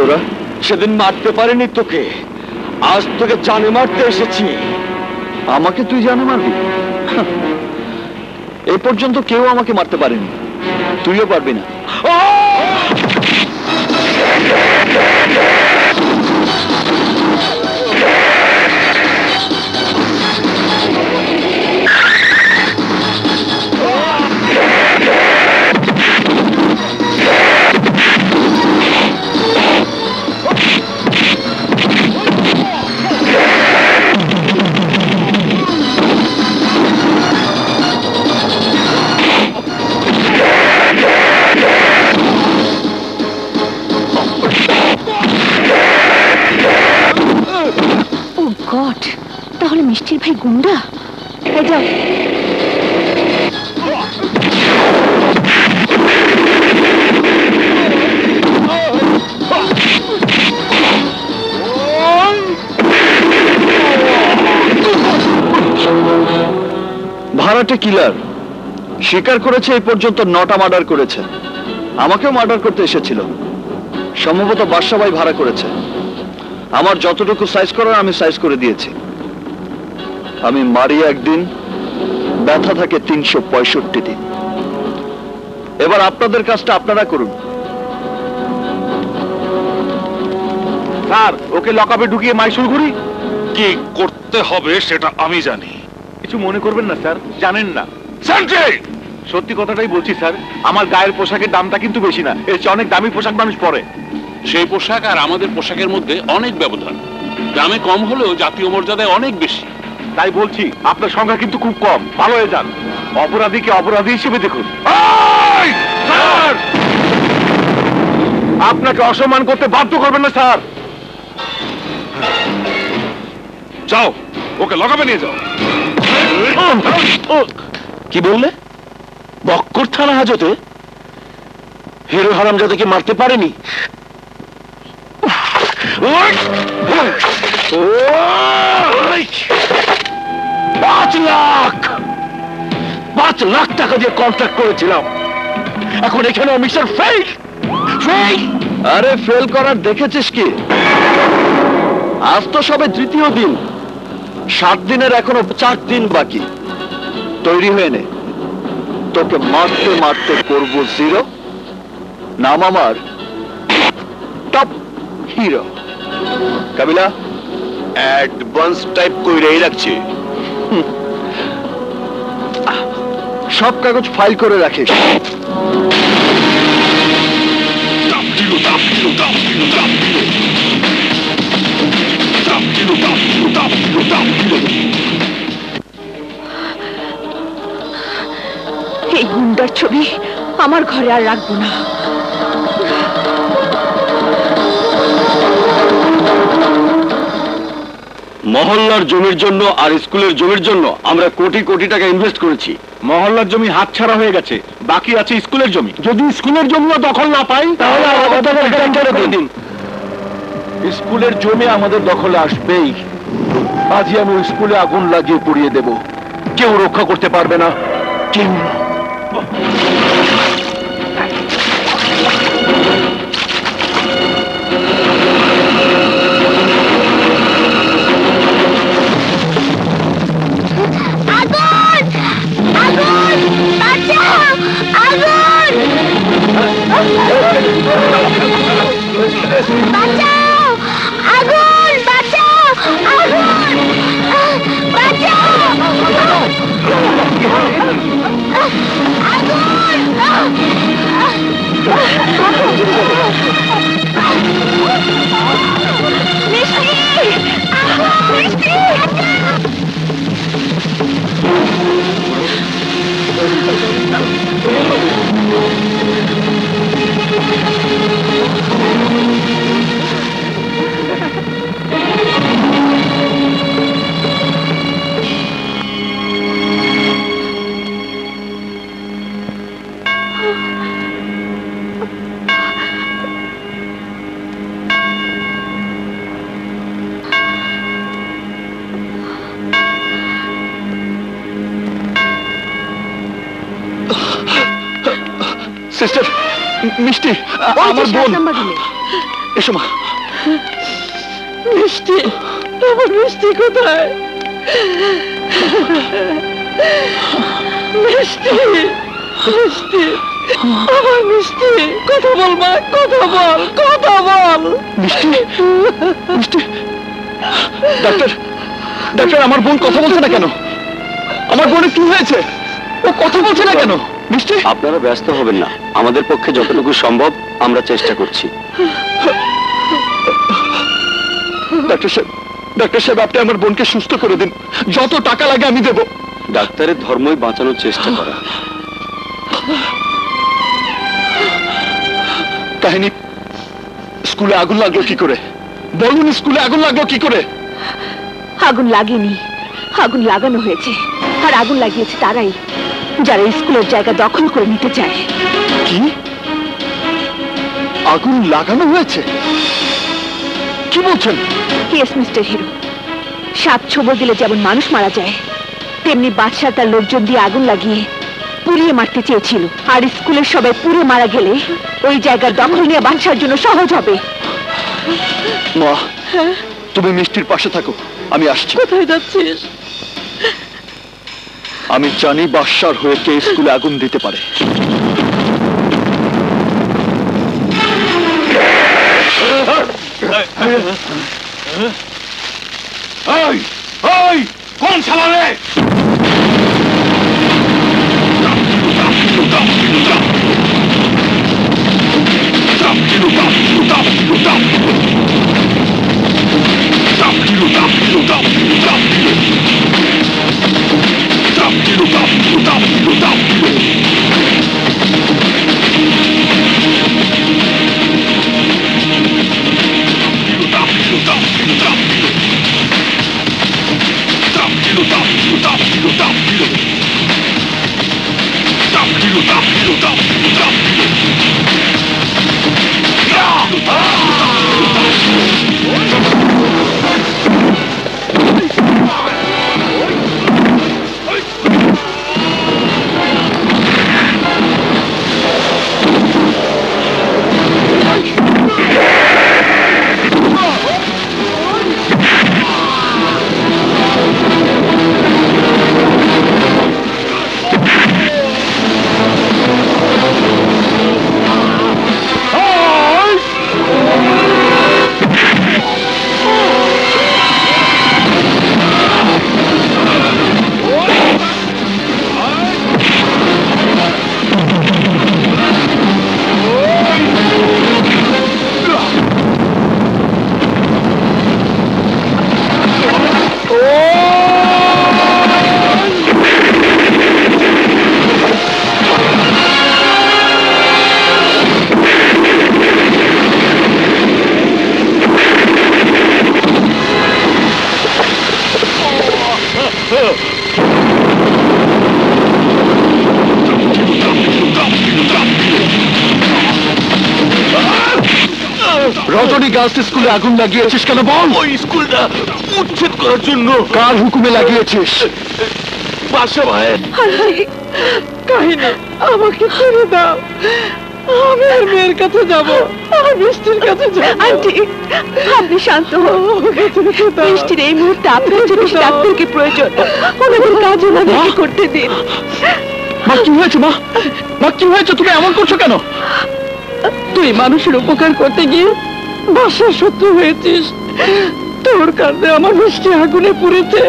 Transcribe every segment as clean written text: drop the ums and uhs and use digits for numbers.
তোরা সেদিন মারতে পারিনি তোকে, আজ তোকে জানে মারতে এসেছি। আমাকে তুই জানে মারবি? এই পর্যন্ত কেউ আমাকে মারতে পারেনি, তুইও পারবি না। তাহলে মিষ্টির ভাই গুন্ডা? যাও। ভাড়াটে কিলার স্বীকার করেছে এই পর্যন্ত 9টা মার্ডার করেছে। আমাকেও মার্ডার করতে এসেছিল, সম্ভবত বাদশা ভাই ভাড়া করেছে। আমার যতটুকু সাইজ করার আমি সাইজ করে দিয়েছি। আমি মারি একদিন, ব্যথা থাকে 365 দিন। এবার আপনাদের কাজটা আপনারা করুন। স্যার, ওকে লকআপে ঢুকিয়ে মাইসুর করি। কি করতে হবে সেটা আমি জানি। কিছু মনে করবেন না স্যার, জানেন না। সেন্ট্রি, সত্যি কথাটাই বলছি স্যার, আমার গায়ের পোশাকের দামটা কিন্তু বেশি না, এর চেয়ে অনেক দামি পোশাক মানুষ পরে। সেই পোশাক আর আমাদের পোশাকের মধ্যে অনেক ব্যবধান, দামে কম হলেও জাতীয় মর্যাদায় অনেক বেশি। তাই বলছি আপনার সংখ্যা কিন্তু খুব কম, ভালো হয়ে যান। অপরাধীকে অপরাধী হিসেবে দেখুন। স্যার, আপনাকে অসম্মান করতে বাধ্য করবেন না স্যার। যাও, ওকে লকআপে নিয়ে যাও। কি বললে? বক্কর থানা হাজতে হিরো হারামজাদাকে মারতে পারেনি? 5 লাখ টাকা দিয়ে কন্ট্রাক্ট করেছিলাম, এখন এখানে মিশন ফেল। আরে ফেল করার দেখেছিস কি? আজ তো সবে 3য় দিন, 7 দিনের এখনো 4 দিন বাকি। তৈরি হয়ে নে, তোকে মারতে মারতে করব 0। নাম আমার টপ হিরো। কাবিলা অ্যাডভান্স টাইপ কইরাই রাখছি, সব কাগজ ফাইল করে রাখিস। এই গুন্ডার ছবি আমার ঘরে আর রাখবো না। মহল্লার জমির জন্য আর স্কুলের জমির জন্য আমরা কোটি কোটি টাকা ইনভেস্ট করেছি। মহল্লার জমি হাতছাড়া হয়ে গেছে, বাকি আছে স্কুলের জমি। যদি স্কুলের জমিও দখল না পাই তাহলে আমাদের দিন। স্কুলের জমি আমাদের দখলে আসবেই। আজই আমি স্কুলে আগুন লাগিয়ে পুড়িয়ে দেব, কেউ রক্ষা করতে পারবে না, কেউ না। সিস্টার, মিষ্টি আমার বোন। এসো মা। মিষ্টি, আমার মিষ্টি কোথায়? মিষ্টি, মিষ্টি, আমার মিষ্টি, কথা বল মা, কথা বল, কথা বল। মিষ্টি, মিষ্টি। ডাক্তার, ডাক্তার, আমার বোন কথা বলছে না কেন? আমার বোনের কি হয়েছে? ও কথা বলছে না কেন? মিষ্টি, আপনারা ব্যস্ত হবেন না, আমাদের পক্ষে যতটুকু সম্ভব আমরা চেষ্টা করছি। ডাক্তার সাহেব, ডাক্তার সাহেব, আপনি আমার বোনকে সুস্থ করে দিন। যত টাকা লাগে আমি দেব। ডাক্তারের ধর্মই বাঁচানোর চেষ্টা করা। কাহিনী, স্কুলে আগুন লাগলো কি করে? বলুন, স্কুলে আগুন লাগলো কি করে? আগুন লাগেনি, আগুন লাগানো হয়েছে। আর আগুন লাগিয়েছে তারাই যারা স্কুলের জায়গা দখল করে নিতে চায়। কি? আগুন লাগানো হয়েছে? কি বলছেন? ইয়েস মিস্টার হিরো, সাপ ছোবল দিলে যেমন মানুষ মারা যায়, তেমনি বাদশা তার লোকজন দিয়ে আগুন লাগিয়ে পুড়িয়ে মারতে চেয়েছিল। আর স্কুলের সবাই পুড়ে মারা গেলে ওই জায়গার দখল নিয়ে বাদশার জন্য সহজ হবে। মা, তুমি মিষ্টির পাশে থাকো, আমি আসছি। কোথায় যাচ্ছিস? আমি জানি বাদশার হয়ে কে স্কুলে আগুন দিতে পারে। কোন শালা রে? রজনী গার্লস স্কুলে আগুন লাগিয়েছিস কেন বল? ওই স্কুলটা উচ্ছেদ করার জন্য। কার হুকুমে লাগিয়েছিস? বাদশা ভাইয়ের। কাহিনী, আমাকে ছেড়ে দাও। আমি আর মেয়ের কাছে যাব, আমার মিষ্টির কাছে যাব। আন্টি, আপনি শান্ত হন। মিষ্টির এই মুহূর্তে আপনার জন্য ডাক্তারকে প্রয়োজন। ওনাদের কাজ ওনাদেরকে করতে দিন। মা, কি হয়েছে? মা, মা, কি হয়েছে? তুমি এমন করছো কেন? তুই মানুষের উপকার করতে গিয়ে বাসার শত্রু হয়েছিস। তোর কারণে আমার মিষ্টি আগুনে পুড়েছে।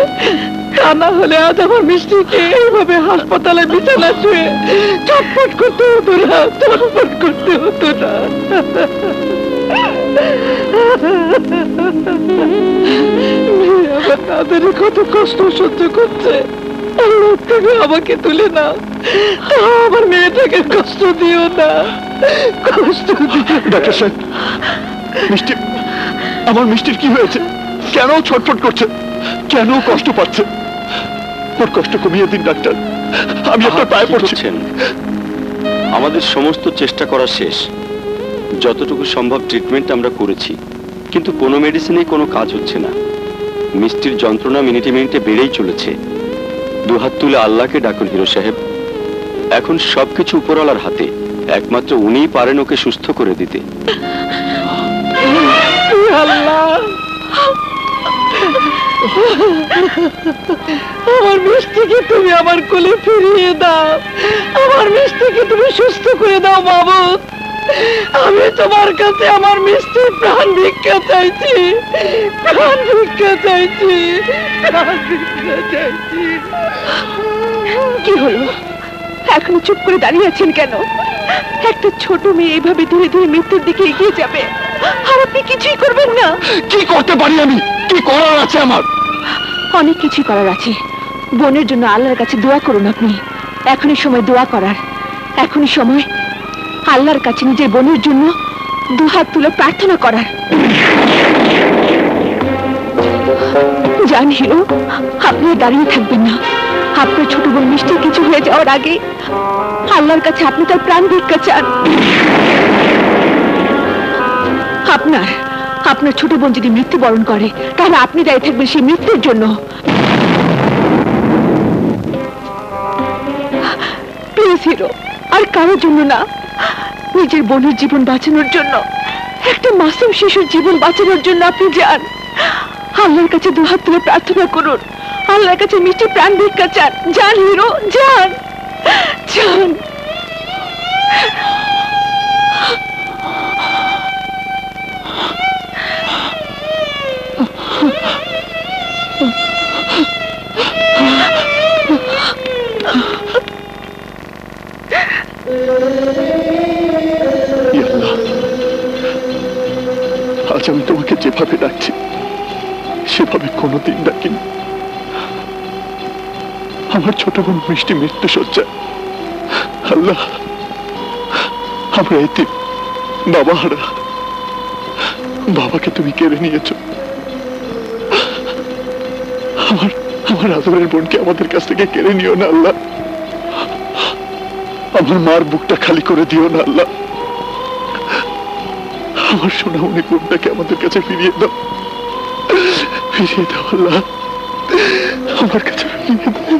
তা না হলে আজ আমার মিষ্টিকে এইভাবে হাসপাতালে বিছানা শুয়ে চটপট করতে হতো না, চটপট করতে হতো না। মেয়ে আমার তাদের কত কষ্ট সহ্য করছে। আল্লাহ থেকে আমাকে তুলে না, তা আমার মেয়েটাকে কষ্ট দিও না, কষ্ট দিও। ডাক্তার সাহেব, মিষ্টি, আমার মিষ্টির কি হয়েছে? কেন ছটফট করছে? কেন কষ্ট পাচ্ছে? ওর কষ্ট কমিয়ে দিন ডাক্তার, আমি আপনার পায়ে পড়ছি। আমাদের সমস্ত চেষ্টা করা শেষ। যতটুকু সম্ভব ট্রিটমেন্ট আমরা করেছি, কিন্তু কোনো মেডিসিনেই কোনো কাজ হচ্ছে না। মিষ্টির যন্ত্রণা মিনিটে মিনিটে বেড়েই চলেছে। দুহাত তুলে আল্লাহকে ডাকুন হিরো সাহেব। এখন সবকিছু উপরওয়ালার হাতে, একমাত্র উনিই পারেন ওকে সুস্থ করে দিতে। আল্লাহ, আমার মিষ্টিকে তুমি আমার কোলে ফিরিয়ে দাও, আমার মিষ্টিকে তুমি সুস্থ করে দাও মাবুদ। আমি তোমার কাছে আমার মিষ্টির প্রাণ ভিক্ষা চাইছি, প্রাণ ভিক্ষা চাইছি, প্রাণ ভিক্ষা চাইছি। কি হলো, এখনো চুপ করে দাঁড়িয়ে আছেন কেন? একটা ছোট মেয়ে এইভাবে ধীরে ধীরে মৃত্যুর দিকে এগিয়ে যাবে, আর আপনি কিছুই করবেন না? কি করতে পারি আমি? কি করার আছে আমার? অনেক কিছু করার আছে। বোনের জন্য আল্লাহর কাছে দোয়া করুন আপনি। এখনই সময় দোয়া করার, এখনই সময় আল্লাহর কাছে নিজের বোনের জন্য দুহাত তুলে প্রার্থনা করার। জান হিরো, আপনি দাঁড়িয়ে থাকবেন না। আপনার ছোট বোন মিষ্টির কিছু হয়ে যাওয়ার আগে আল্লাহর কাছে আপনি তার প্রাণ ভিক্ষা চান। আপনার ছোট বোন যদি মৃত্যুবরণ করে তাহলে আপনি দায়ী থাকবেন সেই মৃত্যুর জন্য। প্লিজ হিরো, আর কারোর জন্য না, নিজের বোনের জীবন বাঁচানোর জন্য, একটা মাসুম শিশুর জীবন বাঁচানোর জন্য আপনি যান। আল্লাহর কাছে দুহাত তুলে প্রার্থনা করুন, আল্লাহর কাছে মিষ্টি প্রাণ ভিক্ষা চান। যান হিরো, যান যান। আজ আমি তোমাকে যেভাবে ডাকছি সেভাবে কোনোদিন ডাকিনি। আমার ছোট বোন মিষ্টি মৃত্যু শয্যা। আল্লাহ, আমরা এতে বাবা হারা, বাবাকে তুমি কেড়ে নিয়েছ। আমার আদরের বোনকে আমাদের কাছ থেকে কেড়ে নিও না আল্লাহ। আমার মার বুকটা খালি করে দিও না আল্লাহ। আমার সোনামণি বোনটাকে আমাদের কাছে ফিরিয়ে দাও, ফিরিয়ে দাও আল্লাহ, আমার কাছে ফিরিয়ে দাও।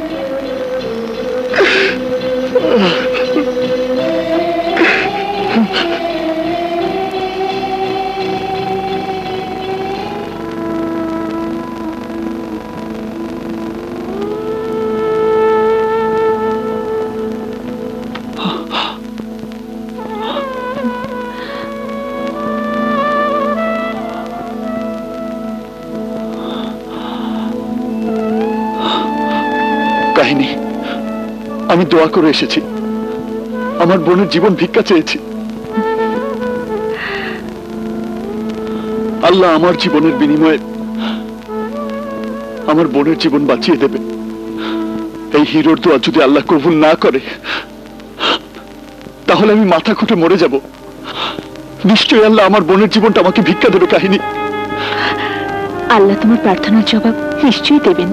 কাহিনী, আমি দোয়া করে এসেছি, আমার বোনের জীবন ভিক্ষা চেয়েছি। আল্লাহ আমার জীবনের বিনিময়ে আমার বোনের জীবন বাঁচিয়ে দেবে। এই হিরোর দোয়া যদি আল্লাহ কবুল না করে তাহলে আমি মাথা খুঁটে মরে যাব। নিশ্চয়ই আল্লাহ আমার বোনের জীবনটা আমাকে ভিক্ষা দেবে। কাহিনী, আল্লাহ তোমার প্রার্থনার জবাব নিশ্চয়ই দেবেন।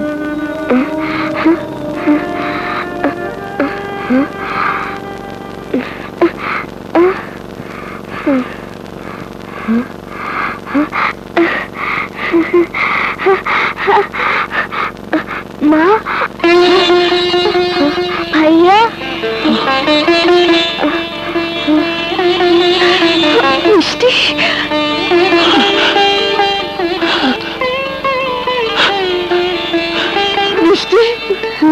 মা, ভাইয়া, মিষ্টি, মিষ্টি,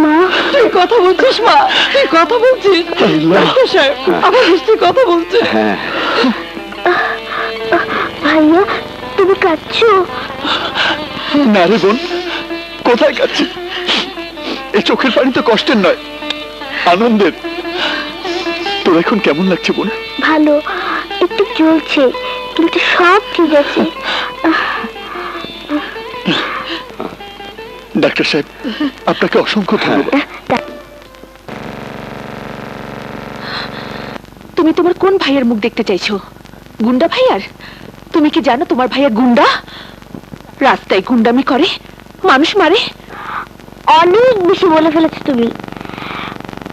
মা, তুই কথা বলছিস? মা, তুই কথা বলছিস? ডাক্তার সাহেব, আমার মিষ্টি কথা বলছে। ভাইয়া, তুমি কাঁদছো? না রে বোন, কোথায় কাচ্ছি? এই চোখের পানি তো কষ্টের নয়, আনন্দের। তোর এখন কেমন লাগছে বোন? ভালো, একটু চলছে, কিন্তু সব ঠিক আছে। ডাক্তার সাহেব, আপনাকে অসংখ্য ধন্যবাদ। তুমি তোমার কোন ভাইয়ের মুখ দেখতে চাইছো? গুন্ডা ভাইয়ার? তুমি কি জানো তোমার ভাইয়া গুন্ডা? রাস্তায় গুন্ডামি করে, মানুষ মারে। অনেক বেশি বলে ফেলেছো তুমি।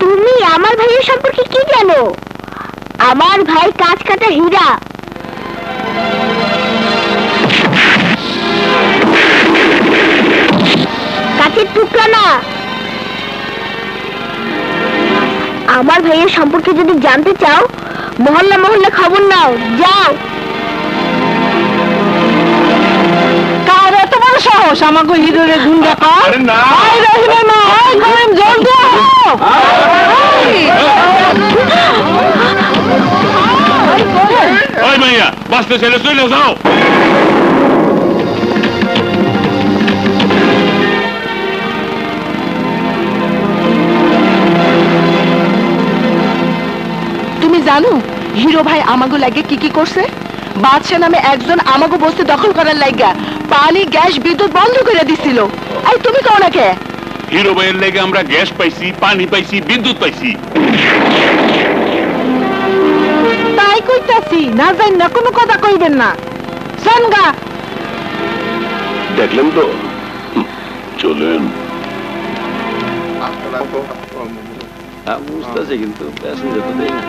তুমি আমার ভাইয়ের সম্পর্কে কি জানো? আমার ভাই কাঁচ কাটা হীরা। কাঁচের টুকরা না। আমার ভাইয়ের সম্পর্কে যদি জানতে চাও, মহল্লা মহল্লা খবর নাও, যাও। সাহস আমাকে হিরোরে গুন্ডা কর? আরে না। আই রহিমে মা, আই করিম জলদি আও। ওই মাইয়া বাঁচতে ছেলে চলে যাও। তুমি জানো হিরো ভাই আমাগো লাগে কি কি করছে? বাদশা নামে একজন আমাগো বস্তি দখল করার লাগা পানি গ্যাস বিদ্যুৎ বন্ধ করে দিছিল। এই তুমি কও না কে? হিরো ভাইয়ের লেগে আমরা গ্যাস পাইছি, পানি পাইছি, বিদ্যুৎ পাইছি। তাই কইতাছি, না জান না কোনো কথা কইবেন না। সনগা দেখলেন তো, চলেন। বুঝতেছি কিন্তু প্যাসেঞ্জার তো দেই না।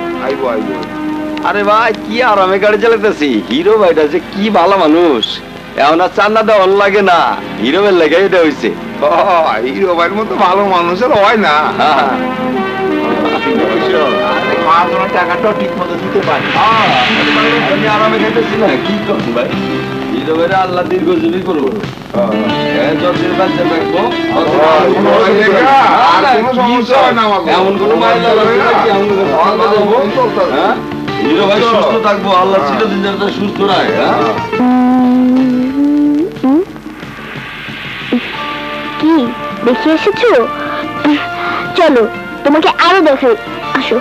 আরে ভাই কি আরামে গাড়ি চালাতেছি, হিরো ভাইটা যে কি ভালো মানুষ, এমন আর চান্না দেওয়ার লাগে না, হিরো ভাইয়ের লেগে এটা হয়েছে। হিরো ভাইয়ের মতো ভালো মানুষের হয় না। টাকাটাও ঠিক মতো দিতে পারি, আমি আরামে খাইতেছি না, কি করুন ভাই, হিরো ভাইরা আল্লাহ দীর্ঘজীবী করবো, যতদিন বাচ্চা থাকবো এমন কোনো মাইলা হিরো ভাই সুস্থ থাকবো, আল্লাহ চিরদিন যেন সুস্থ রাখে। কি দেখে এসেছো? চলো তোমাকে আরো দেখাই, আসো।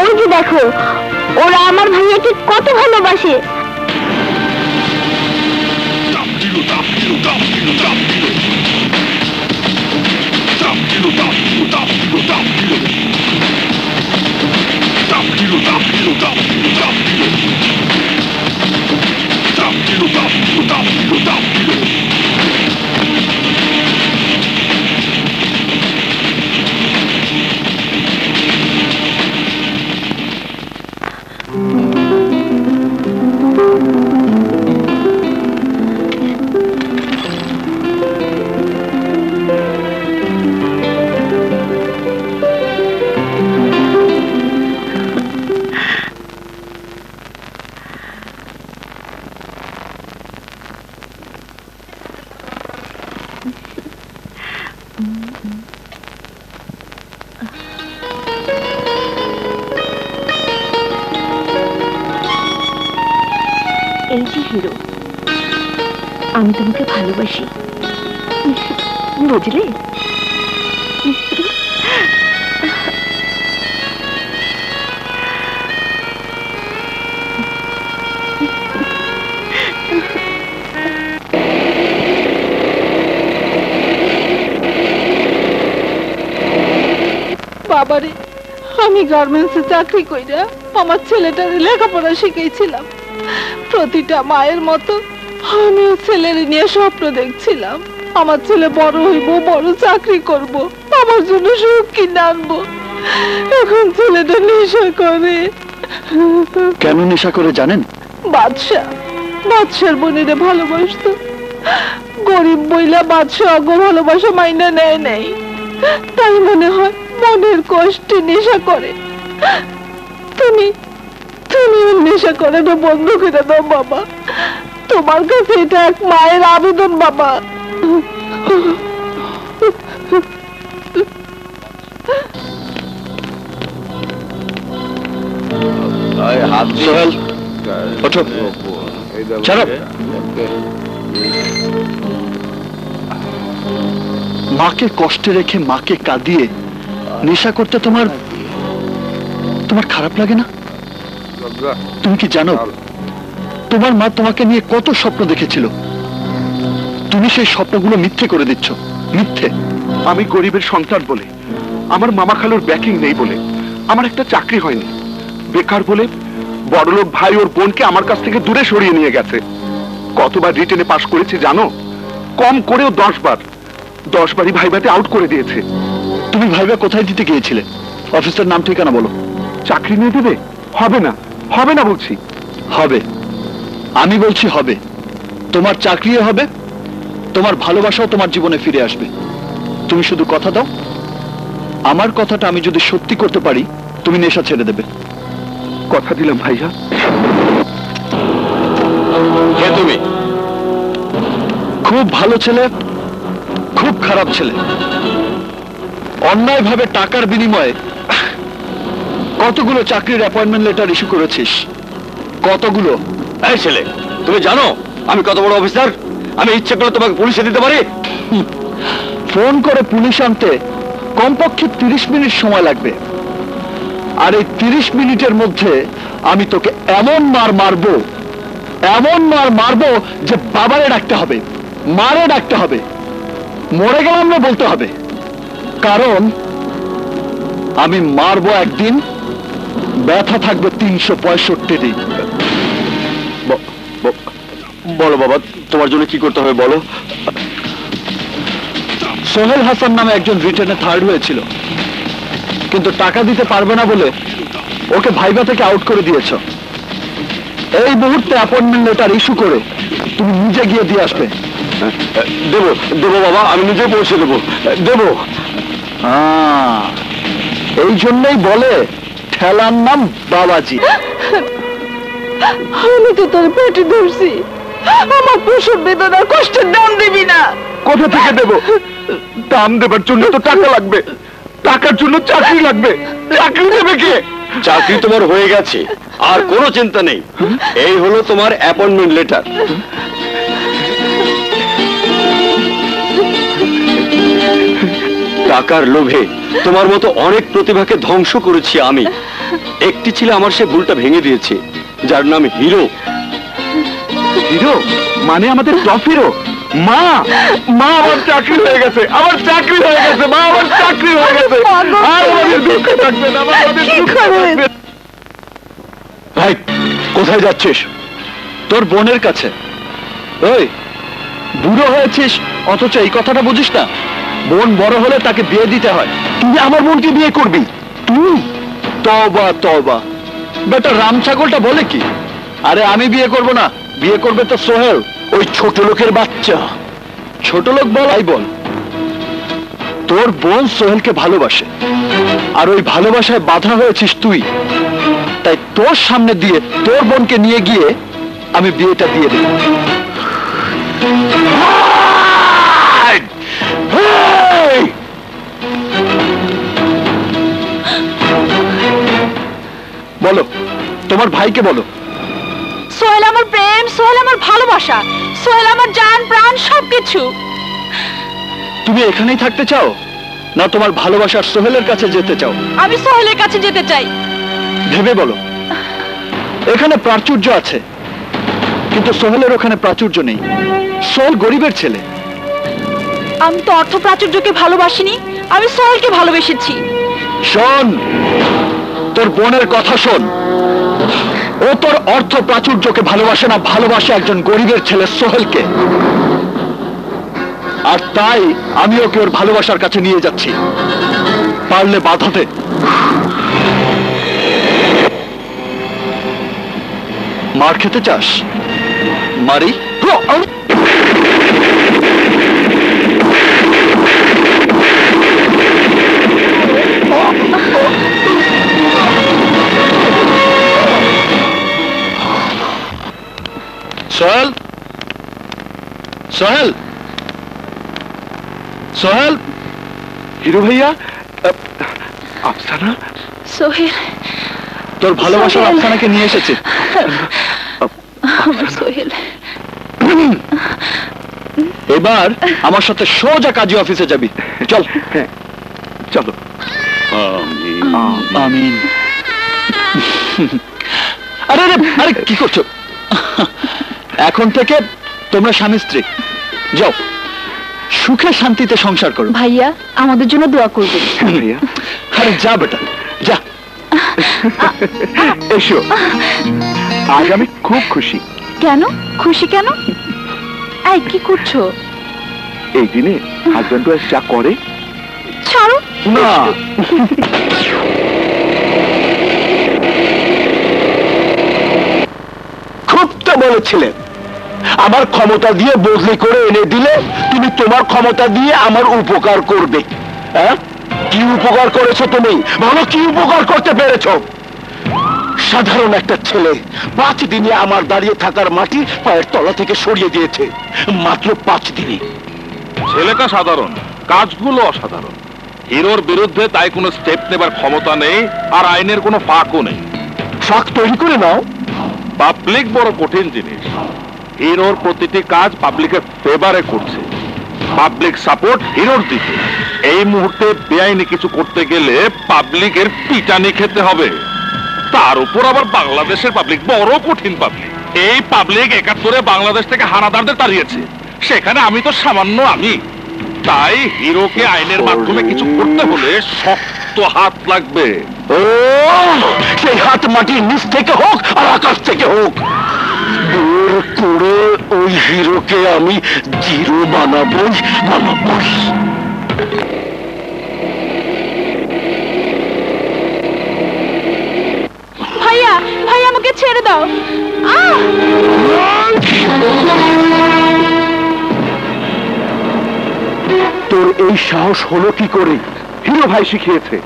ওই যে দেখো, ওরা আমার ভাইয়াকে কত ভালোবাসে। এই যে হিরো, আমি তোমাকে ভালোবাসি, বুঝলে? বাবারে, আমি গার্মেন্টসে চাকরি কইরা আমার ছেলেটার লেখাপড়া শিখেছিলাম। প্রতিটা মায়ের মতো আমিও ছেলের নিয়ে স্বপ্ন দেখছিলাম, আমার ছেলে বড় হইব, বড় চাকরি করব, আমার জন্য সুখ কিনে আনবো। এখন ছেলেটা নেশা করে। কেন নেশা করে জানেন? বাদশার বোনেরে ভালোবাসতো, গরিব বইলা বাদশা অগো ভালোবাসা মাইনা নেয় নাই, তাই মনে হয় মনের কষ্টে নেশা করে। তুমি নেশা করাটা বন্ধ করে দাও বাবা, তোমার কাছে এটা এক মায়ের আবেদন বাবা। হাত সোহেল, ওঠো, ছাড়ো। মাকে কষ্টে রেখে মাকে কাঁদিয়ে নেশা করতে তোমার খারাপ লাগে না? তুমি কি জানো তোমার মা তোমাকে নিয়ে কত স্বপ্ন দেখেছিল, তুমি সেই স্বপ্নগুলো মিথ্যে করে দিচ্ছ। মিথ্যে। আমি গরিবের সন্তান বলে, আমার মামা খালুর ব্যাকিং নেই বলে আমার একটা চাকরি হয়নি, বেকার বলে বড়লোক ভাই ওর বোনকে আমার কাছ থেকে দূরে সরিয়ে নিয়ে গেছে। কতবার রিটেনে পাশ করেছি জানো? কম করেও 10 বার। 10 বারই ভাইভাতে আউট করে দিয়েছে। তুমি ভাইবা কোথায় দিতে গিয়েছিলে? অফিসের নাম ঠিকানা বলো। চাকরি নিয়ে দেবে? হবে না, হবে না বলছি। হবে, আমি বলছি হবে। তোমার চাকরিও হবে, তোমার ভালোবাসাও তোমার জীবনে ফিরে আসবে। তুমি শুধু কথা দাও, আমার কথাটা আমি যদি সত্যি করতে পারি তুমি নেশা ছেড়ে দেবে। কথা দিলাম ভাইয়া। কে তুমি? খুব ভালো ছেলে, খুব খারাপ ছেলে। অন্যায়ভাবে টাকার বিনিময়ে কতগুলো চাকরির অ্যাপয়েন্টমেন্ট লেটার ইস্যু করেছিস? কতগুলো? এই ছেলে, তুমি জানো আমি কত বড় অফিসার? আমি ইচ্ছে করে তোমাকে পুলিশে দিতে পারি। ফোন করে পুলিশ আনতে কমপক্ষে 30 মিনিট সময় লাগবে, আর এই 30 মিনিটের মধ্যে আমি তোকে এমন মার মারবো, এমন মার মারবো যে বাবারে ডাকতে হবে, মারে ডাকতে হবে, মরে গেলাম না বলতে হবে। কারণ আমি মারবো একদিন, ব্যথা থাকবে 365 দিন। বলো বাবা, তোমার জন্য কি করতে হবে বলো। সোহেল হাসান নামে একজন রিটেনে 3rd হয়েছিল, কিন্তু টাকা দিতে পারবে না বলে ওকে ভাইবা থেকে আউট করে দিয়েছ। এই মুহূর্তে অ্যাপয়েন্টমেন্ট লেটার ইস্যু করে তুমি নিজে গিয়ে দিয়ে আসবে। দেবো দেবো বাবা, আমি নিজে পৌঁছে দেবো, দেবো। এই জন্যই বলে ঠেলার নাম বাবাজি। আমি তো তোর পেটে ধরছি, আমার প্রসব বেদনার কষ্টের দাম দিবি না। কোথা থেকে দেবো? দাম দেবার জন্য তো টাকা লাগবে, টাকার জন্য চাকরি লাগবে। চাকরি দেবে কে? চাকরি তোমার হয়ে গেছে, আর কোনো চিন্তা নেই। এই হলো তোমার অ্যাপয়েন্টমেন্ট লেটার। টাকার লোভে তোমার মতো অনেক প্রতিভাকে ধ্বংস করেছি আমি। একটি ছিল আমার সে ভুলটা ভেঙে দিয়েছে, যার নাম হিরো। হিরো মানে আমাদের টপ হিরো। মা, মা আমার চাকরি হয়ে গেছে, আমার চাকরি হয়ে গেছে, মা আমার চাকরি হয়ে গেছে। আর আমাদের দুঃখ থাকবে না, আমাদের দুঃখ থাকবে না। ভাই, কোথায় যাচ্ছিস? তোর বোনের কাছে। ওই বুড়ো হয়েছিস অথচ এই কথাটা বুঝিস না? বোন বড় হলে তাকে বিয়ে দিতে হয়। তুই আমার বোনকে বিয়ে করবি? তুই? তওবা তওবা, বেটা রাম ছাগলটা বলে কি? আরে আমি বিয়ে করব না, বিয়ে করবে তো সোহেল, ওই ছোট লোকের বাচ্চা। ছোট লোক বল আই বল। তোর বোন সোহেলকে ভালোবাসে, আর ওই ভালোবাসায় বাধা হয়েছিস তুই। তাই তোর সামনে দিয়ে তোর বোনকে নিয়ে গিয়ে আমি বিয়েটা দিয়ে দেব। বলো, তোমার ভাইকে বলো। সোহেল আমার প্রেম, সোহেল আমার ভালোবাসা, সোহেল আমার জান প্রাণ সবকিছু। তুমি এখানেই থাকতে চাও, না তোমার ভালোবাসার সোহেলের কাছে যেতে চাও? আমি সোহেলের কাছে যেতে চাই। ভেবে বলো। এখানে প্রাচুর্য আছে, কিন্তু সোহেলের ওখানে প্রাচুর্য নেই। সোহেল গরিবের ছেলে। আমি তো অর্থ প্রাচুর্যকে ভালোবাসিনি, আমি সোহেলকে ভালোবেসেছি। শোন, তোর বোনের কথা শোন। ও তোর অর্থ প্রাচুর্যকে ভালোবাসে না, ভালোবাসে একজন গরিবের ছেলে সোহেলকে। আর তাই আমি ওকে ওর ভালোবাসার কাছে নিয়ে যাচ্ছি। পারলে বাধা দে। মার খেতে চাস? মারি? সোহেল, সোহেল, সোহেল। হিরো ভাইয়া, আফসানা। সোহেল, তোর ভালোবাসার সোহেল। আফসানাকে নিয়ে এসেছে। আমার সোহেল। এবার আমার সাথে সোজা কাজী অফিসে যাবি। চল। চলো। আমিন। আরে আরে আরে কি করছো? এখন থেকে তোমরা স্বামী স্ত্রী। যাও, সুখে শান্তিতে সংসার করো। ভাইয়া আমাদের জন্য দোয়া করবেন। ভাইয়া, আরে যা বেটা, যা। এসো। আজ আমি খুব খুশি। কেন খুশি কেন? এই কি করছো? এই দিনে হাজব্যান্ড ওয়াইফ যা করে। ছাড়ো না, খুব তো বলেছিলেন আমার ক্ষমতা দিয়ে বদলি করে এনে দিলে তুমি তোমার ক্ষমতা দিয়ে আমার উপকার করবে। হ্যাঁ, কি উপকার করেছো তুমি? ভালো কি উপকার করতে পেরেছো? সাধারণ একটা ছেলে 5 দিনে আমার দাঁড়িয়ে থাকার মাটি পায়ের তলা থেকে সরিয়ে দিয়েছে, মাত্র 5 দিনে। ছেলেটা সাধারণ, কাজগুলো অসাধারণ। হিরোর বিরুদ্ধে তাই কোনো স্টেপ নেবার ক্ষমতা নেই, আর আইনের কোনো ফাঁকও নেই। ফাঁক তৈরি করে নাও। পাবলিক বড় কঠিন জিনিস। হিরোর প্রতিটি কাজ পাবলিকের ফেভারে করছে, পাবলিক সাপোর্ট হিরোর দিকে। এই মুহূর্তে বেআইনি কিছু করতে গেলে পাবলিকের পিটানি খেতে হবে। তার উপর আবার বাংলাদেশের পাবলিক বড় কঠিন পাবলিক। এই পাবলিক 71-এ বাংলাদেশ থেকে হানাদারদের তাড়িয়েছে, সেখানে আমি তো সামান্য আমি। তাই হিরোকে আইনের মাধ্যমে কিছু করতে হলে শক্ত হাত লাগবে। ও, সেই হাত মাটির নিচ থেকে হোক আর আকাশ থেকে হোক, বের করে ওই হিরোকে আমি জিরো বানাবই। ভাইয়া ভাইয়া আমাকে ছেড়ে দাও। তোর এই সাহস হলো কি করে? হিরো ভাই শিখিয়েছে,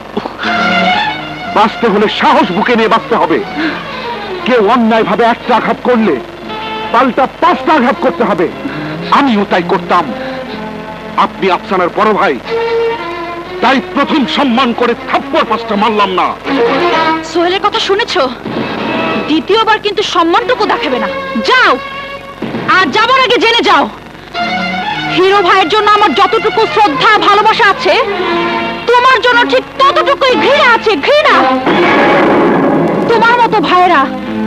বাঁচতে হলে সাহস বুকে নিয়ে বাঁচতে হবে। কেউ অন্যায় ভাবে একটা আঘাত করলে পাল্টা 5টা আঘাত করতে হবে। আমিও তাই করতাম। আপনি আফসানার বড় ভাই, তাই প্রথম সম্মান করে থাপ্পড় 5টা মারলাম না। সোহেলের কথা শুনেছো? দ্বিতীয়বার কিন্তু সম্মানটুকু দেখাবে না। যাও, আর যাবার আগে জেনে যাও, হিরো ভাইয়ের জন্য আমার যতটুকু শ্রদ্ধা ভালোবাসা আছে, তোমার জন্য ঠিক ততটুকুই ঘৃণা আছে। ঘৃণা। তোমার মতো ভাইয়েরা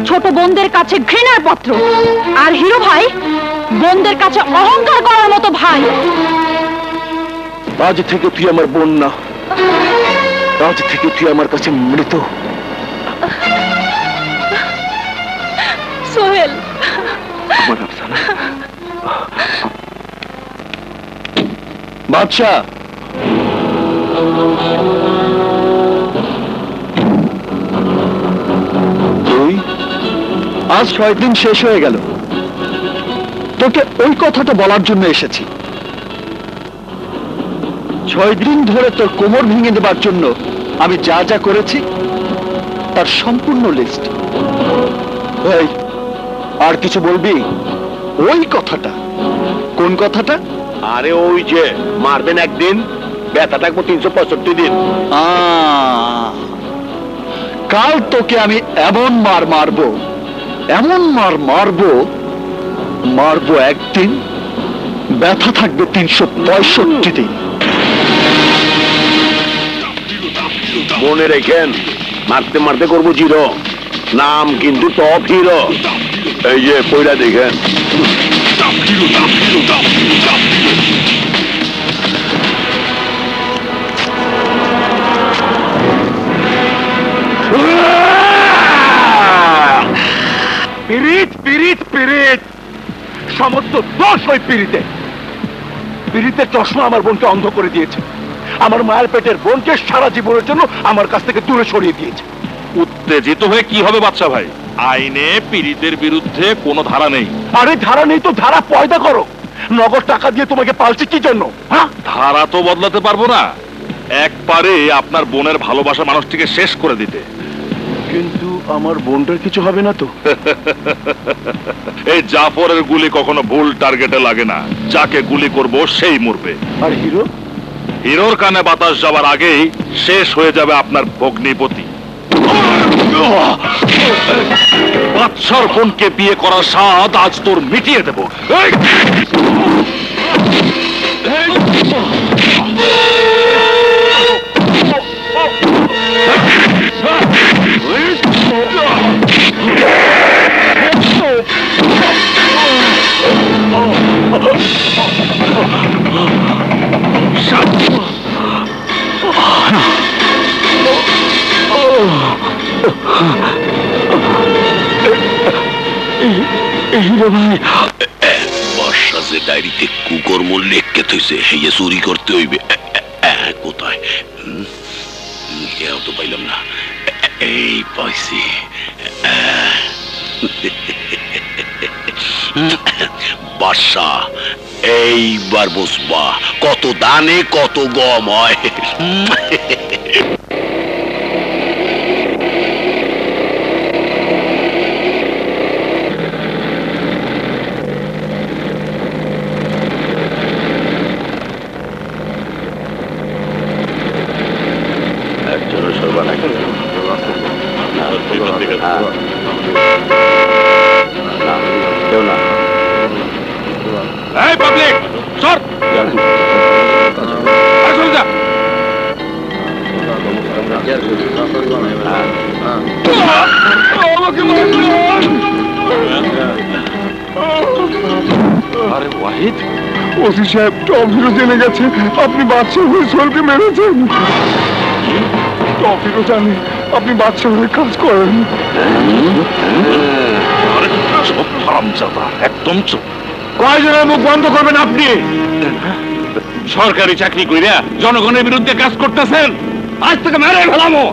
ছোট বোনদের কাছে ঘৃণার পাত্র, আর হিরো ভাই বোনদের কাছে অহংকার করার মতো ভাই। আজ থেকে তুই আমার বোন না, আজ থেকে তুই আমার কাছে মৃত। সোহেল, আমার আফসানা। বাদশা, তুই আজ 6 দিন শেষ হয়ে গেল, তোকে ওই কথাটা বলার জন্য এসেছি। 6 দিন ধরে তোর কোমর ভেঙে দেবার জন্য আমি যা যা করেছি তার সম্পূর্ণ লিস্ট। এই, আর কিছু বলবি? ওই কথাটা। কোন কথাটা? আরে ওই যে মারবেন একদিন, ব্যথা থাকবো 365 দিন। কাল তোকে আমি এমন মার মারবো, এমন মার মারবো, মারবো একদিন, ব্যথা থাকবে 365 দিন। মনে রেখেন, মারতে মারতে করবো জিরো। নাম কিন্তু টপ হিরো। এই যে পয়লা দেখেন। পিরিত পিরিত পিরিত, সমস্ত দোষ ওই পিরিতে। পিরিতের চশমা আমার বোনকে অন্ধ করে দিয়েছে। আমার মায়ের পেটের বোনকে সারা জীবনের জন্য আমার কাছ থেকে দূরে সরিয়ে দিয়েছে। উত্তেজিত হয়ে কি হবে বাদশা ভাই? আইনে পীড়িতের বিরুদ্ধে কোনো ধারা নেই। আরে ধারা নেই তো ধারা পয়দা করো। নগদ টাকা দিয়ে তোমাকে পালছে কি জন্য? হ্যাঁ, ধারা তো বদলাতে পারবো না, একবারে আপনার বোনের ভালোবাসা মানুষটিকে শেষ করে দিতে। কিন্তু আমার বোনটার কিছু হবে না তো? এই জাফরের গুলি কখনো ভুল টার্গেটে লাগে না, যাকে গুলি করব সেই মরবে। আর হিরো? হিরোর কানে বাতাস যাবার আগেই শেষ হয়ে যাবে আপনার ভগ্নিপতি। বাদশার বোনকে বিয়ে করার স্বাদ আজ তোর মিটিয়ে দেব। বর্ষা যে ডায়েরিতে কুকর্ম লেখকে থইছে হেয়ে চুরি করতে হইবে। কোথায় কেউ তো পাইলাম না। এই পাইছি। বর্ষা এইবার বুঝবা কত দানে কত গম হয়। এই পাবলিক সর আসল যা আরে ওয়াহিদ, ওসি সাহেব টফিরও জেনে গেছে আপনি বাচ্চা হয়ে সোহেলকে মেরেছেন। টফিরও জানে আপনি বাচ্চা হয়ে কাজ করেন। সব হারামজাদা, একদম চুপ। কয়জনের মুখ বন্ধ করবেন আপনি? সরকারি চাকরি কইরা জনগণের বিরুদ্ধে কাজ করতেছেন, আজ থেকে মেরে ফেলামো।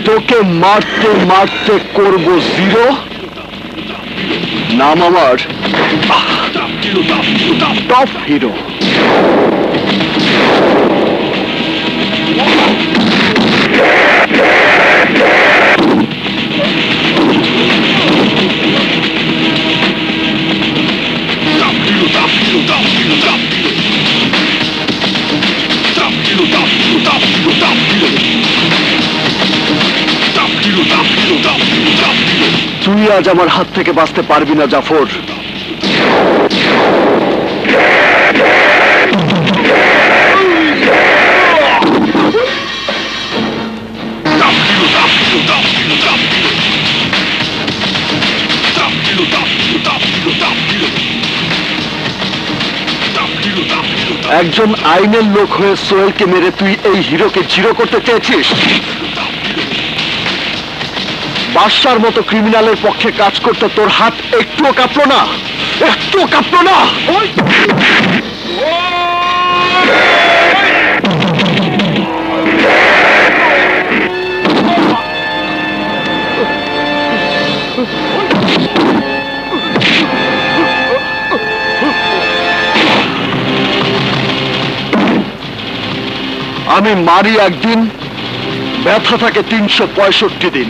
তোকে মারতে মারতে করব জিরো। নাম আমার টপ হিরো। তুই আজ আমার হাত থেকে বাঁচতে পারবি না জাফর। একজন আইনের লোক হয়ে সোহেলকে মেরে তুই এই হিরোকে জিরো করতে চেয়েছিস। বাদশার মতো ক্রিমিনালের পক্ষে কাজ করতে তোর হাত একটুও কাঁপলো না, একটুও কাঁপলো না। আমি মারি একদিন, ব্যথা থাকে 365 দিন।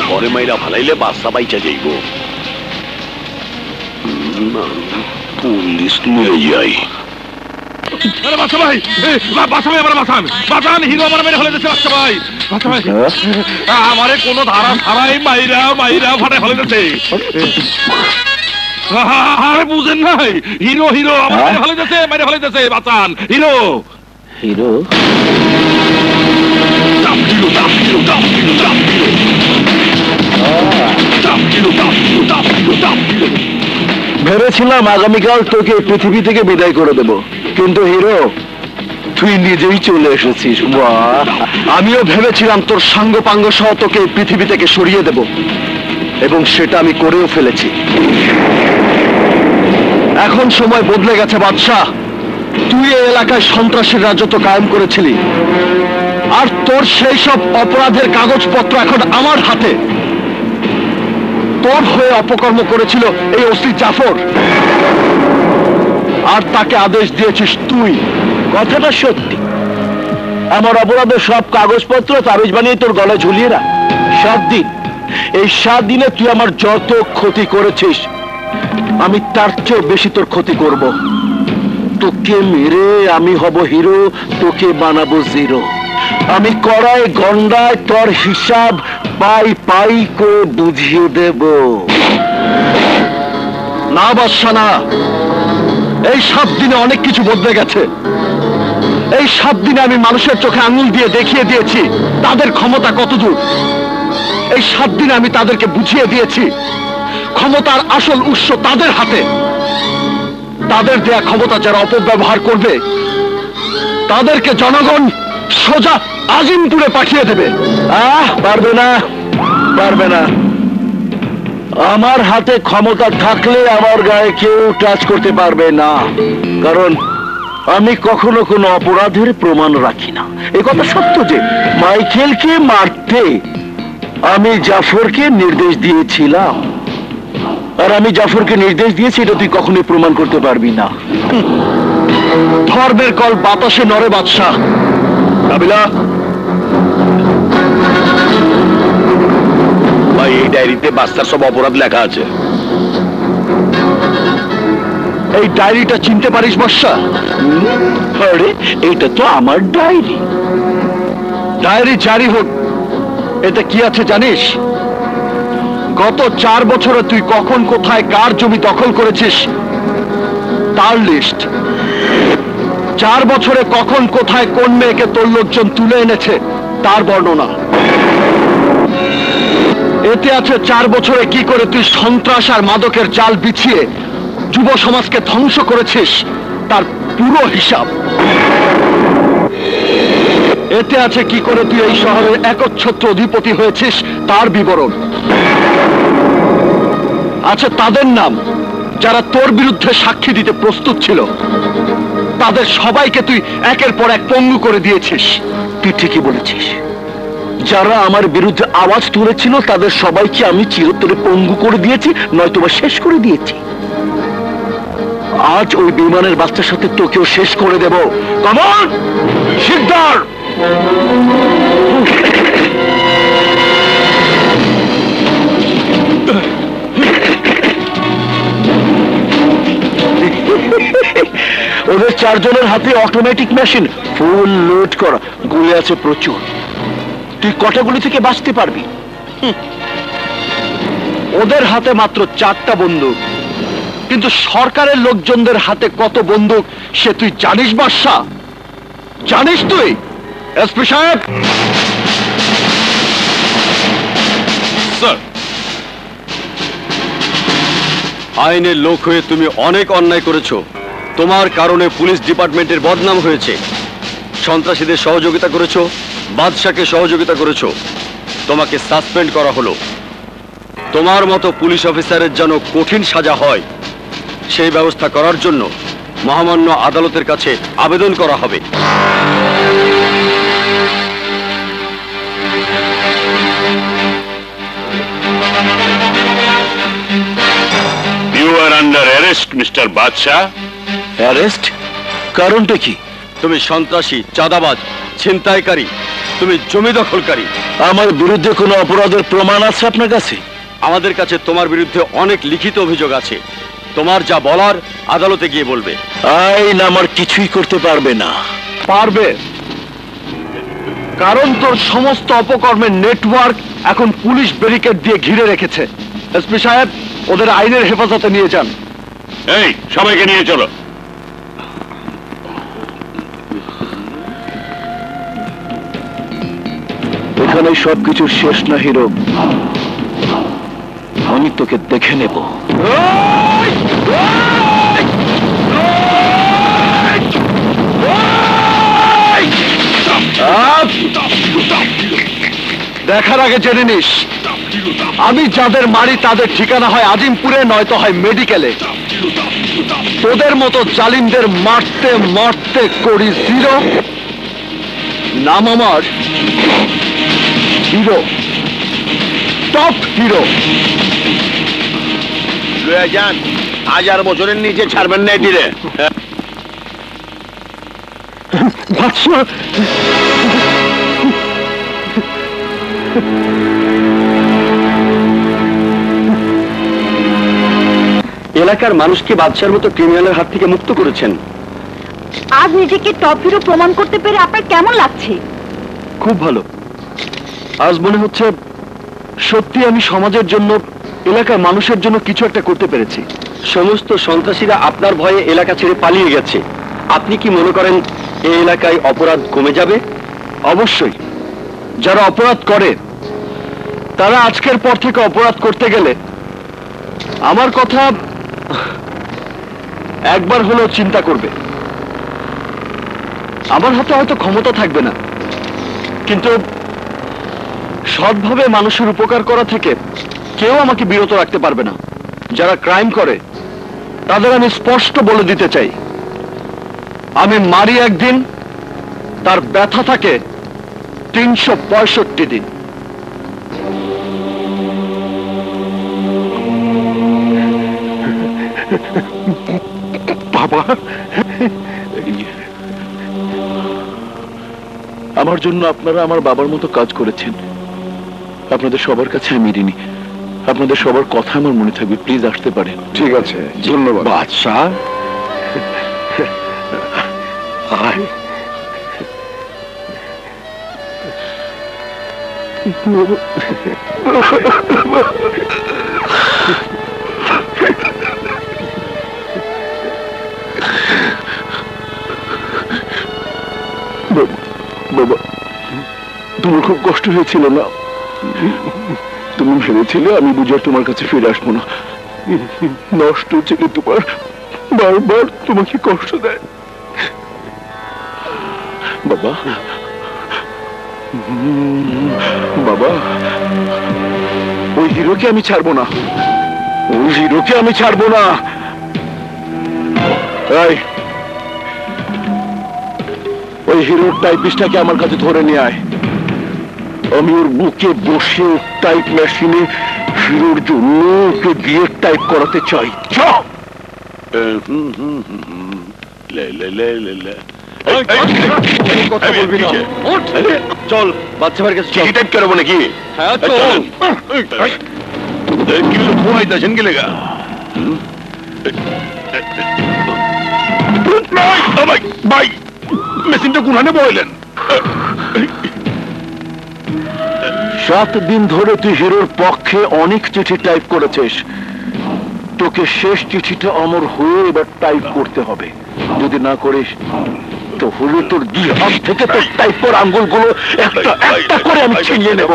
পরে মাইরা ফালাইলে বাচ্চা বাইচা যাইব। পুলিশ নিয়ে যাই। বাচ্চা ভাই, বাচ্চা ভাই আমার বাঁচান, বাঁচান, হিরো আমার মেরে ফেলে দিচ্ছে। বাচ্চা ভাই, বাচ্চা ভাই, আমারে কোনো ধারা ছাড়াই মাইরা মাইরা ফাটে ফেলে দিচ্ছে। আরে বুঝেন নাই, হিরো হিরো আমার মেরে ফেলে দিচ্ছে, মেরে ফেলে দিচ্ছে। বাঁচান, হিরো হিরো ভেবেছিলাম আগামীকাল তোকে পৃথিবী থেকে বিদায় করে দেব, কিন্তু হিরো তুই নিজেই চলে এসেছিস। বাহ! আমিও ভেবেছিলাম তোর সাঙ্গপাঙ্গ সহ তোকে পৃথিবী থেকে সরিয়ে দেব, এবং সেটা আমি করেও ফেলেছি। এখন সময় বদলে গেছে বাদশাহ। তুই এই এলাকায় সন্ত্রাসের রাজত্ব কায়েম করেছিলি, আর তোর সেই সব অপরাধের কাগজপত্র এখন আমার হাতে। তোর হয়ে অপকর্ম করেছিল এই ওসি জাফর, আর তাকে আদেশ দিয়েছিস তুই। কথাটা সত্যি, আমার অপরাধের সব কাগজপত্র তাবিজ বানিয়ে তোর গলায় ঝুলিয়ে রাখ। 7 দিন, এই 7 দিনে তুই আমার যত ক্ষতি করেছিস, আমি তার চেয়েও বেশি তোর ক্ষতি করব। তোকে মেরে আমি হব হিরো, তোকে বানাবো জিরো। আমি কড়াই গন্ডায় তোর হিসাব পাই পাই করে বুঝিয়ে দেব। না বাদশা না, এই 7 দিনে অনেক কিছু বদলে গেছে। এই 7 দিনে আমি মানুষের চোখে আঙুল দিয়ে দেখিয়ে দিয়েছি তাদের ক্ষমতা কতদূর। এই 7 দিনে আমি তাদেরকে বুঝিয়ে দিয়েছি ক্ষমতার আসল উৎস তাদের হাতে। তাদের দেয়া ক্ষমতা যারা অপব্যবহার করবে তাদেরকে জনগণ সোজা আজিমপুরে পাঠিয়ে দেবে। পারবে না, পারবে না। আমার হাতে ক্ষমতা থাকলে আমার গায়ে কেউ টাচ করতে পারবে না, কারণ আমি কখনো কোনো অপরাধের প্রমাণ রাখি না। এই কথা সত্য যে মাইকেলকে মারতে আমি জাফরকে নির্দেশ দিয়েছিলাম, আর আমি জাফরকে নির্দেশ দিয়েছি এটা তুই কখনোই প্রমাণ করতে পারবি না। ধর্মের কল বাতাসে নরে বাদশাহ। কাবিলা ভাই, এই ডায়েরিতে বাচ্চার সব অপরাধ লেখা আছে। এই ডায়েরিটা চিনতে পারিস বাদশা? আরে এইটা তো আমার ডায়েরি। ডায়েরি জারি হোক, এতে কি আছে জানিস? গত 4 বছরে তুই কখন কোথায় কার জমি দখল করেছিস তার লিস্ট। 4 বছরে কখন কোথায় কোন মেয়েকে তোর লোকজন তুলে এনেছে তার বর্ণনা। এতে আছে 4 বছরে কি করে তুই সন্ত্রাস আর মাদকের জাল বিছিয়ে যুব সমাজকে ধ্বংস করেছিস তার পুরো হিসাব। এতে আছে কি করে তুই এই শহরের একচ্ছত্র অধিপতি হয়েছিস তার বিবরণ। আছে তাদের নাম যারা তোর বিরুদ্ধে সাক্ষী দিতে প্রস্তুত ছিল। তাদের সবাইকে তুই একের পর এক পঙ্গু করে দিয়েছিস। তুই ঠিকই বলেছিস, যারা আমার বিরুদ্ধে আওয়াজ তুলেছিল তাদের সবাইকে আমি চিরতরে পঙ্গু করে দিয়েছি, নয়তোবা শেষ করে দিয়েছি। আজ ওই বিমানের বাচ্চার সাথে তোকেও শেষ করে দেব। কমন সিদ্ধার। ওদের 4 জনের হাতে অটোমেটিক মেশিন, ফুল লোড করা, গুলি আছে প্রচুর। তুই কটা গুলি থেকে বাঁচতে পারবি? ওদের হাতে মাত্র 4টা বন্দুক, কিন্তু সরকারের লোকজনদের হাতে কত বন্দুক সে তুই জানিস বাদশা? জানিস তুই? এসপি সাহেব। স্যার, আইনের লোক হয়ে তুমি অনেক অন্যায় করেছো। তোমার কারণে পুলিশ ডিপার্টমেন্টের বদনাম হয়েছে। সন্ত্রাসীদের সহযোগিতা করেছো, বাদশাকে সহযোগিতা করেছো, তোমাকে সাসপেন্ড করা হলো। তোমার মতো পুলিশ অফিসারের যেন কঠিন সাজা হয় সেই ব্যবস্থা করার জন্য মহামান্য আদালতের কাছে আবেদন করা হবে। You are under arrest, Mr. Badshah. Arrest? কারণটা কি? তুমি সন্ত্রাসী, চাঁদাবাজ, ছিনতাইকারী, তুমি জমি দখলকারী। আমার বিরুদ্ধে কোনো অপরাধের প্রমাণ আছে আপনার কাছে? আমাদের কাছে তোমার বিরুদ্ধে অনেক লিখিত অভিযোগ আছে। তোমার যা বলার আদালতে গিয়ে বলবে। আইন আমার কিছুই করতে পারবে না। পারবে, কারণ তোর সমস্ত অপকর্মের নেটওয়ার্ক এখন পুলিশ ব্যারিকেড দিয়ে ঘিরে রেখেছে। এসপি সাহেব, ওদের আইনের হেফাজতে নিয়ে যান। এই, সবাইকে নিয়ে চলো। এখানে সবকিছু শেষ না হিরো, আমি তোকে দেখে নেব। দেখার আগে জেনে নিস, আমি যাদের মারি তাদের ঠিকানা হয় আজিমপুরে, নয়তো হয় মেডিকেলে। তোদের মতো জালিমদের মারতে মারতে করি জিরো। নাম আমার হিরো, টপ হিরো। লয়ে যান, 1000 বছরের নিচে ছাড়বেন না এটিরে। এলাকার মানুষকে বাদশার মতো ক্রিমিনালের হাত থেকে মুক্ত করেছেন। আজ নিজেকে টপ হিরো প্রমাণ করতে পেরে আপনার কেমন লাগছে? খুব ভালো। আজ মনে হচ্ছে সত্যি আমি সমাজের জন্য, এলাকার মানুষের জন্য কিছু একটা করতে পেরেছি। সমস্ত সন্ত্রাসীরা আপনার ভয়ে এলাকা ছেড়ে পালিয়ে গেছে। আপনি কি মনে করেন এই এলাকায় অপরাধ কমে যাবে? অবশ্যই। যারা অপরাধ করে তারা আজকের পর থেকে অপরাধ করতে গেলে আমার কথা একবার হলেও চিন্তা করবে। আমার হাতে হয়তো ক্ষমতা থাকবে না, কিন্তু সৎভাবে মানুষের উপকার করা থেকে কেউ আমাকে বিরত রাখতে পারবে না। যারা ক্রাইম করে তাদের আমি স্পষ্ট বলে দিতে চাই, আমি মারি একদিন, তার ব্যথা থাকে 365 দিন। বাবা, আমার জন্য আপনারা আমার বাবার মতো কাজ করেছেন। আপনাদের সবার কাছে আমি ঋণী। আপনাদের সবার কথা আমার মনে থাকবে। প্লিজ আসতে পারেন। ঠিক আছে, ধন্যবাদ। বাদশাহ, আয়। বাবা, তোমার খুব কষ্ট হয়েছিল না? তুমি ভেবেছিলে আমি বুঝে তোমার কাছে ফিরে আসবো না। নষ্ট ছেলে তোমার বারবার তোমাকে কষ্ট দেয়। বাবা, বাবা, ওই হিরোকে আমি ছাড়বো না। ওই হিরোকে আমি ছাড়বো না। ওই হিরোর টাইপিস্টটাকে আমার কাছে ধরে নিয়ে আয়। আমি ওর বুকে বসে টাইপ মেশিনে হিরোর জন্য ওকে দিয়ে টাইপ করাতে চাই। কথা বলবি না। চল বাচ্চা ভাইয়ের কাছে টাইপ করবো নাকি? হ্যাঁ চল। ফোন গেলেগা ভাই, মেশিনটা কোনখানে বইলেন? 7 দিন ধরে তুই হিরোর পক্ষে অনেক চিঠি টাইপ করেছিস। তোকে শেষ চিঠিটা অমর হয়ে এবার টাইপ করতে হবে। যদি না করিস তো হলে তোর 2 হাত থেকে তোর টাইপ করা আঙ্গুলগুলো একটা একটা করে আমি ছিনিয়ে নেব।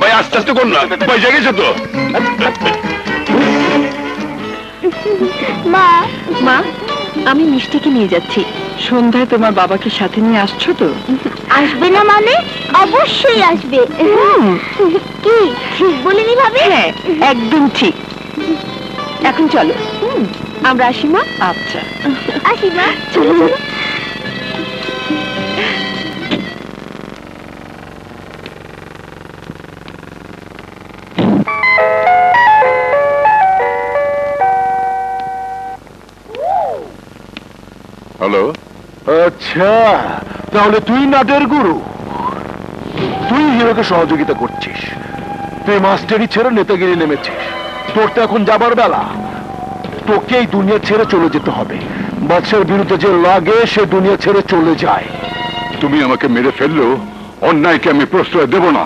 ভাই আস্তে আস্তে কর না, পয়সা গেছে তো। মা, মা, আমি মিষ্টিকে নিয়ে যাচ্ছি। সন্ধ্যায় তোমার বাবাকে সাথে নিয়ে আসছো তো? আসবে না মানে? অবশ্যই আসবে। কি ঠিক বলিনি ভাবি? হ্যাঁ, একদম ঠিক। এখন চলো, আমরা আসি মা। আচ্ছা, আসি মা, চলো চলো। হ্যালো, আচ্ছা, তাহলে তুই নাটের গুরু। তুই হিরোকে সহযোগিতা করছিস। তুই মাস্টারি ছেড়ে নেতাগিরি নেমেছিস। তোর তো এখন যাবার বেলা। তোকে এই দুনিয়া ছেড়ে চলে যেতে হবে। বাদশার বিরুদ্ধে যে লাগে সে দুনিয়া ছেড়ে চলে যায়। তুমি আমাকে মেরে ফেললেও অন্যায়কে আমি প্রশ্রয় দেব না।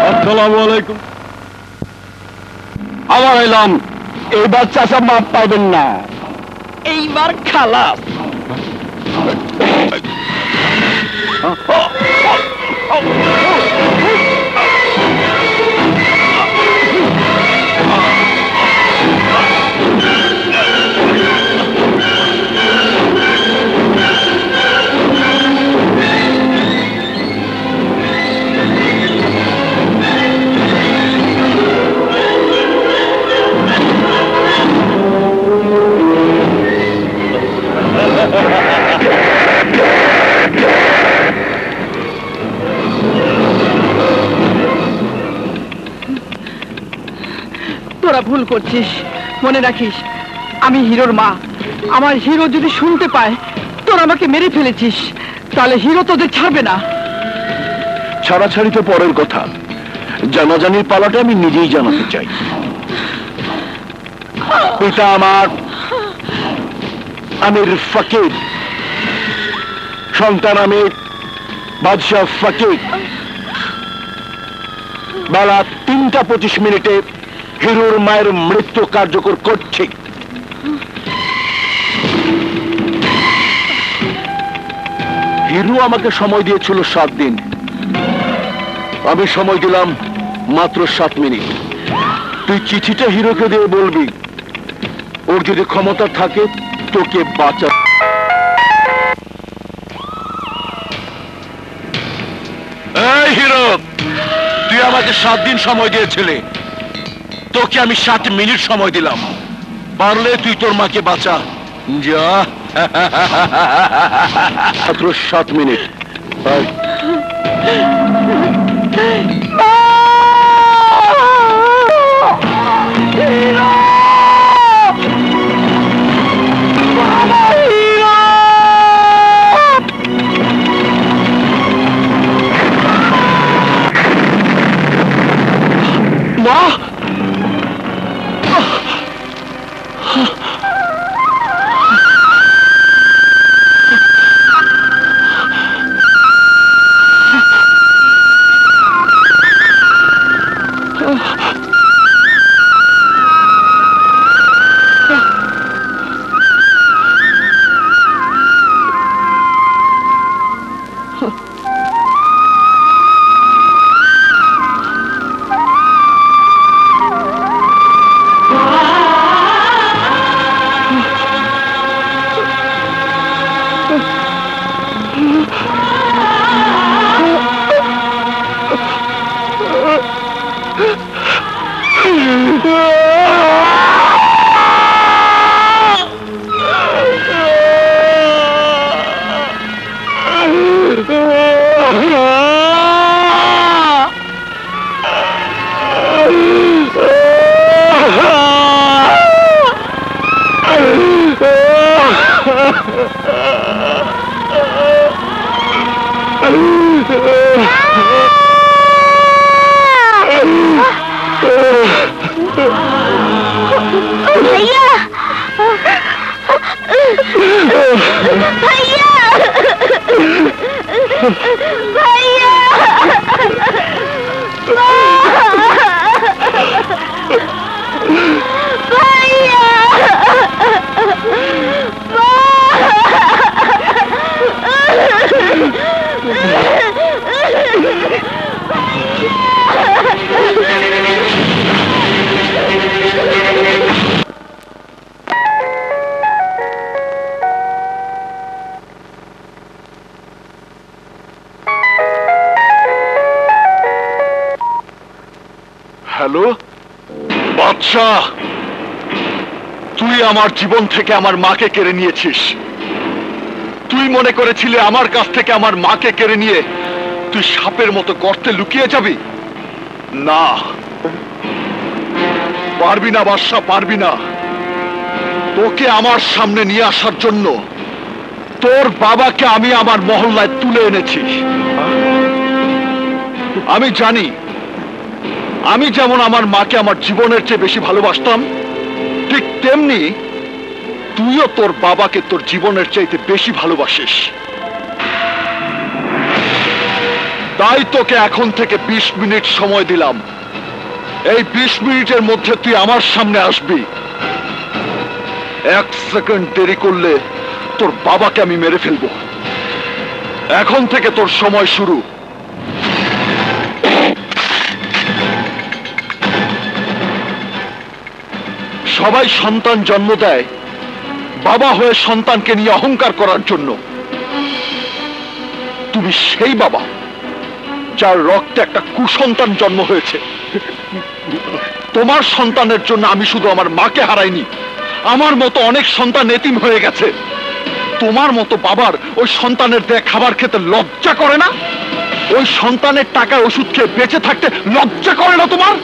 আসসালামু আলাইকুম। আমার এলাম, এইবার চাচা মাপ পাবেন না। এইবার খালাস। তোরা ভুল করছিস। মনে রাখিস, আমি হিরোর মা। আমার হিরো যদি শুনতে পায় তোরা আমাকে মেরে ফেলেছিস, তাহলে হিরো তোদের ছাড়বে না। ছাড়াছাড়ি তো পরের কথা। জানাজানির পালাটা আমি নিজেই জানাতে চাই। পিতা আমার আমির ফকির, সন্তান আমি বাদশাহ ফকির। বেলা 3:25 হিরোর মায়ের মৃত্যু কার্যকর করছি। হিরো আমাকে সময় দিয়েছিল 7 দিন, আমি সময় দিলাম মাত্র 7 মিনিট। তুই চিঠিটা হিরোকে দিয়ে বলবি, ওর যদি ক্ষমতা থাকে তোকে বাঁচা। এই হিরো, তুই আমাকে 7 দিন সময় দিয়েছিলি, তোকে আমি 7 মিনিট সময় দিলাম। পারলে তুই তোর মাকে বাঁচা। যা, মাত্র 7 মিনিট। মা, भैया भैया भैया হ্যালো বাদশাহ, তুই আমার জীবন থেকে আমার মাকে কেড়ে নিয়েছিস। তুই মনে করেছিলে আমার কাছ থেকে আমার মাকে কেড়ে নিয়ে তুই সাপের মতো গর্তে লুকিয়ে যাবি? না, পারবি না বাদশাহ, পারবি না। তোকে আমার সামনে নিয়ে আসার জন্য তোর বাবাকে আমি আমার মহল্লায় তুলে এনেছি। আমি জানি আমি যেমন আমার মাকে আমার জীবনের চেয়ে বেশি ভালোবাসতাম, ঠিক তেমনি তুইও তোর বাবাকে তোর জীবনের চাইতে বেশি ভালোবাসিস। তাই তোকে এখন থেকে 20 মিনিট সময় দিলাম। এই 20 মিনিটের মধ্যে তুই আমার সামনে আসবি। 1 সেকেন্ড দেরি করলে তোর বাবাকে আমি মেরে ফেলবো। এখন থেকে তোর সময় শুরু। সবাই সন্তান জন্ম দেয় বাবা হয়ে সন্তানকে নিয়ে অহংকার করার জন্য। তুমি সেই বাবা যার রক্তে একটা কুসন্তান জন্ম হয়েছে। তোমার সন্তানের জন্য আমি শুধু আমার মাকে হারাইনি, আমার মতো অনেক সন্তান এতিম হয়ে গেছে। তোমার মতো বাবার ওই সন্তানের দেয়া খাবার খেতে লজ্জা করে না? ওই সন্তানের টাকায় ওষুধ খেয়ে বেঁচে থাকতে লজ্জা করে না তোমার?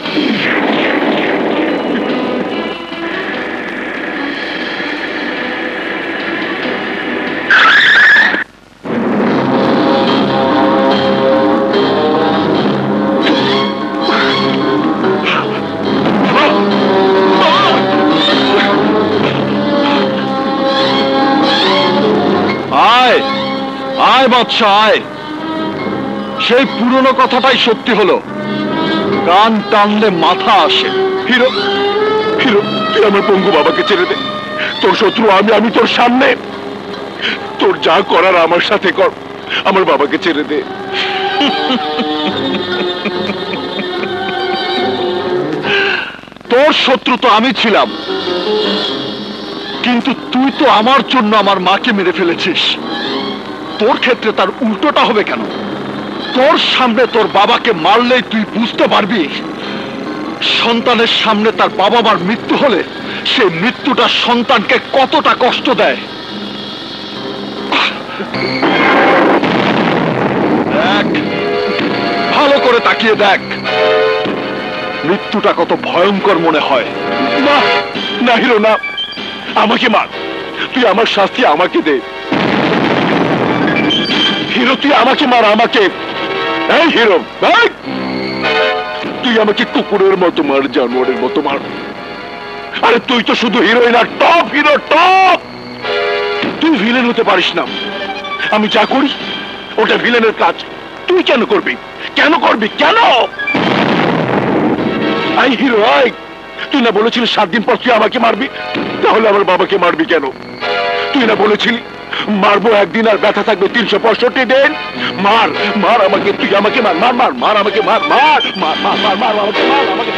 বৎস আয়। সেই পুরনো কথাটাই সত্যি হলো, কান টানলে মাথা আসে। হিরো, হিরো, তুই আমার পঙ্গু বাবাকে ছেড়ে দে। তোর শত্রু আমি তোর সামনে। তোর যা করার আমার সাথে কর, আমার বাবাকে ছেড়ে দে। তোর শত্রু তো আমি ছিলাম, কিন্তু তুই তো আমার জন্য আমার মাকে মেরে ফেলেছিস। তোর ক্ষেত্রে তার উল্টোটা হবে কেন? তোর সামনে তোর বাবাকে মারলেই তুই বুঝতে পারবি সন্তানের সামনে তার বাবা মার মৃত্যু হলে সেই মৃত্যুটা সন্তানকে কতটা কষ্ট দেয়। দেখ, ভালো করে তাকিয়ে দেখ, মৃত্যুটা কত ভয়ঙ্কর মনে হয়। না না হিরো, না, আমাকে মার, তুই আমার শাস্তি আমাকে দে। হিরো, তুই আমাকে মার, আমাকে। এই হিরো, এই! তুই আমাকে কুকুরের মতো মার, জানোয়ারের মতো মার। আরে তুই তো শুধু হিরোইন আর টপ হিরো, টপ। তুই ভিলেন হতে পারিস না। আমি যা করি ওটা ভিলেনের কাজ, তুই কেন করবি? কেন করবি? কেন? I hero, I! তুই না বলেছিলি 7 দিন পর তুই আমাকে মারবি, তাহলে আমার বাবাকে মারবি কেন? তুই না বলেছিলি মারবো একদিন আর ব্যথা থাকবে 365 দিন? মার, মার আমাকে, তুই আমাকে মার, মার মার মার আমাকে, মার মার মার মার মার মার আমাকে, মার আমাকে।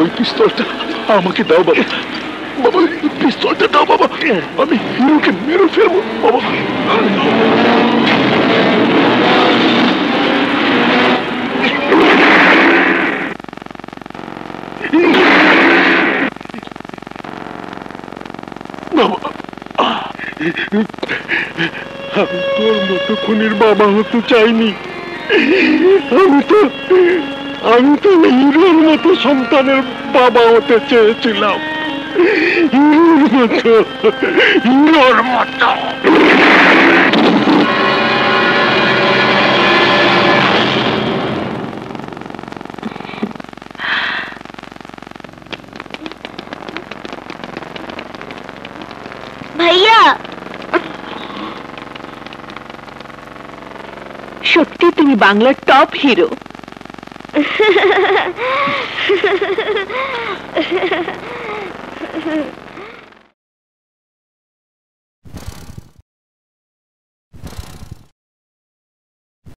ওই পিস্তলটা আমাকে দাও বাবা। বাবা পিস্তলটা দাও বাবা, আমি হিরোকে মেরে ফেলবো বাবা। আমি তোর মতো খুনির বাবা হতে চাইনি। আমি তো হিরোর মতো সন্তানের বাবা হতে চেয়েছিলাম। হিরোর মতো ভাইয়া, সত্যি তুমি বাংলার top hero. Ha ha ha.